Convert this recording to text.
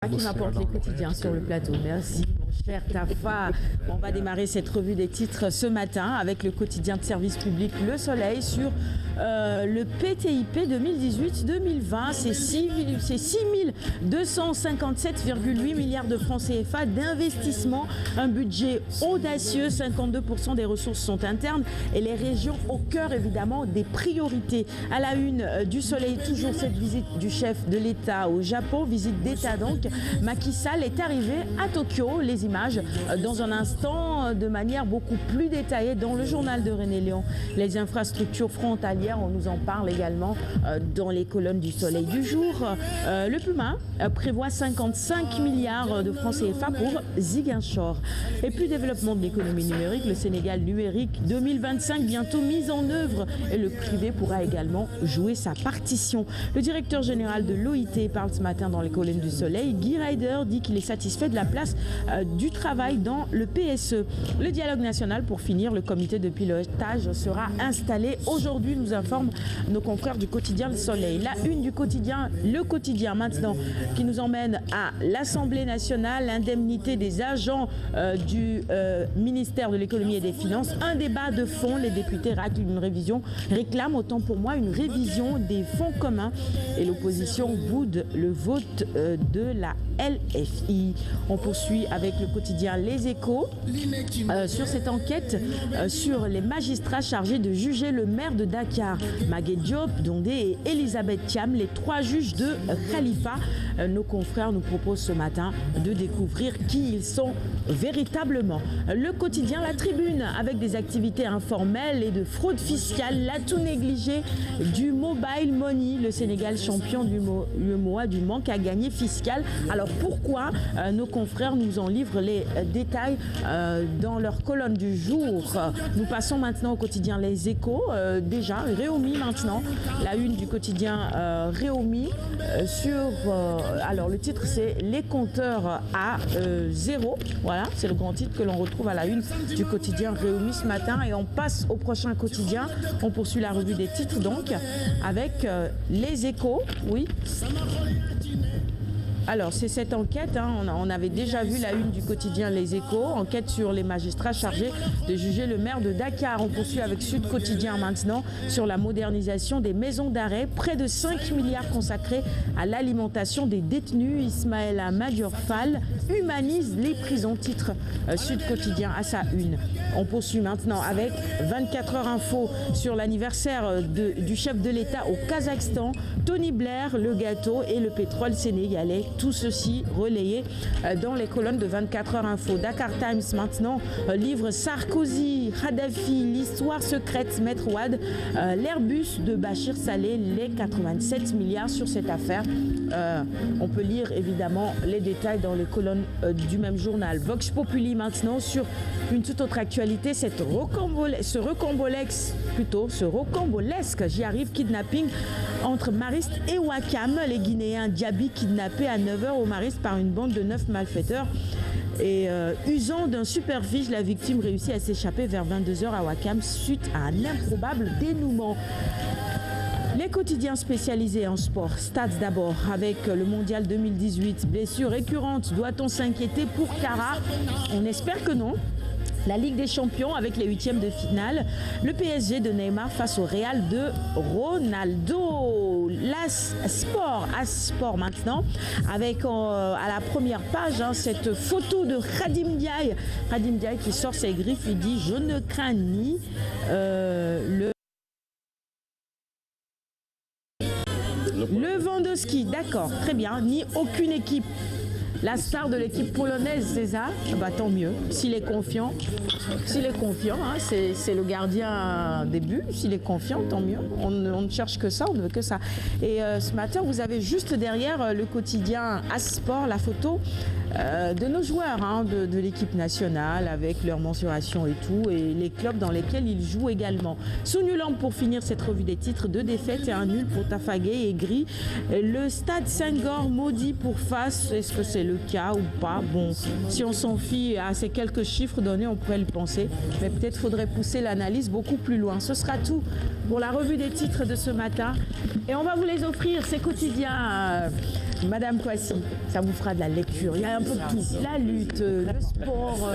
Qui m'apporte les quotidiens sur le plateau. Merci mon cher Tafa. On va démarrer cette revue des titres ce matin avec le quotidien de service public Le Soleil sur le PTIP 2018-2020. C'est 6257,8 milliards de francs CFA d'investissement. Un budget audacieux. 52% des ressources sont internes et les régions au cœur évidemment des priorités. À la une du Soleil, toujours cette visite du chef de l'État au Japon. Visite d'État donc. Macky Sall est arrivé à Tokyo. Les images dans un instant de manière beaucoup plus détaillée dans le journal de René Léon. Les infrastructures frontalières, on nous en parle également dans les colonnes du Soleil du jour. Le Puma prévoit 55 milliards de francs CFA pour Ziguinchor. Et puis développement de l'économie numérique, le Sénégal numérique 2025 bientôt mise en œuvre et le privé pourra également jouer sa partition. Le directeur général de l'OIT parle ce matin dans les colonnes du Soleil. Guy Ryder dit qu'il est satisfait de la place du travail dans le PSE. Le dialogue national, pour finir, le comité de pilotage sera installé. Aujourd'hui, nous informent nos confrères du quotidien Le Soleil. La une du quotidien, le quotidien maintenant, qui nous emmène à l'Assemblée nationale, l'indemnité des agents du ministère de l'économie et des finances. Un débat de fond, les députés réclament autant pour moi une révision des fonds communs et l'opposition boude le vote de la LFI. On poursuit avec le quotidien Les Échos sur cette enquête sur les magistrats chargés de juger le maire de Dakar. Maguette Diop, Dondé et Elisabeth Thiam, les trois juges de Khalifa. Nos confrères nous proposent ce matin de découvrir qui ils sont véritablement. Le quotidien La Tribune avec des activités informelles et de fraude fiscale, l'atout négligé du mobile money, le Sénégal champion du mois du manque à gagner fiscal. Alors pourquoi nos confrères nous en livrent les détails dans leur colonne du jour. Nous passons maintenant au quotidien Les Échos. Déjà, Réumi maintenant, la une du quotidien Réumi sur... alors le titre c'est Les compteurs à zéro. Voilà, c'est le grand titre que l'on retrouve à la une du quotidien Réumi ce matin. Et on passe au prochain quotidien. On poursuit la revue des titres donc avec Les Échos. Oui. Alors, c'est cette enquête, hein, on avait déjà vu la une du quotidien Les Échos, enquête sur les magistrats chargés de juger le maire de Dakar. On poursuit avec Sud Quotidien maintenant sur la modernisation des maisons d'arrêt. Près de 5 milliards consacrés à l'alimentation des détenus. Ismaël Madior Fall humanise les prisons. Titre Sud Quotidien à sa une. On poursuit maintenant avec 24 heures info sur l'anniversaire du chef de l'État au Kazakhstan. Tony Blair, le gâteau et le pétrole sénégalais. Tout ceci relayé dans les colonnes de 24 heures info. Dakar Times maintenant livre Sarkozy, Kadhafi, l'histoire secrète, Maître Wade, l'Airbus de Bachir Saleh, les 87 milliards sur cette affaire. On peut lire évidemment les détails dans les colonnes du même journal. Vox Populi maintenant sur une toute autre actualité, ce rocambolesque, j'y arrive, kidnapping entre Mariste et Ouakam. Les Guinéens Diaby kidnappés à 9h au Mariste par une bande de 9 malfaiteurs. Et usant d'un superficie, la victime réussit à s'échapper vers 22h à Ouakam suite à un improbable dénouement. Les quotidiens spécialisés en sport. Stats d'abord avec le mondial 2018. Blessure récurrente. Doit-on s'inquiéter pour Cara? On espère que non. La Ligue des Champions avec les huitièmes de finale. Le PSG de Neymar face au Real de Ronaldo. Sport maintenant avec à la première page cette photo de Khadim Ndiaye. Khadim Ndiaye qui sort ses griffes, il dit je ne crains ni Lewandowski, d'accord, très bien, ni aucune équipe. La star de l'équipe polonaise, c'est ça, bah, tant mieux. S'il est confiant, hein, c'est le gardien des buts. S'il est confiant, tant mieux. On ne cherche que ça, on ne veut que ça. Et ce matin, vous avez juste derrière le quotidien As-Sport, la photo de nos joueurs hein, de l'équipe nationale avec leur mensuration et tout, et les clubs dans lesquels ils jouent également. Sous Nuland pour finir cette revue des titres, 2 défaites et un nul pour Tafagé et Gris. Le Stade Senghor maudit pour face. Est-ce que c'est le cas ou pas? Bon, si on s'en fie à ces quelques chiffres donnés, on pourrait le penser, mais peut-être faudrait pousser l'analyse beaucoup plus loin. Ce sera tout pour la revue des titres de ce matin et on va vous les offrir, ces quotidiens Madame Kouassi, ça vous fera de la lecture. Il y a un peu de tout. La lutte, le sport,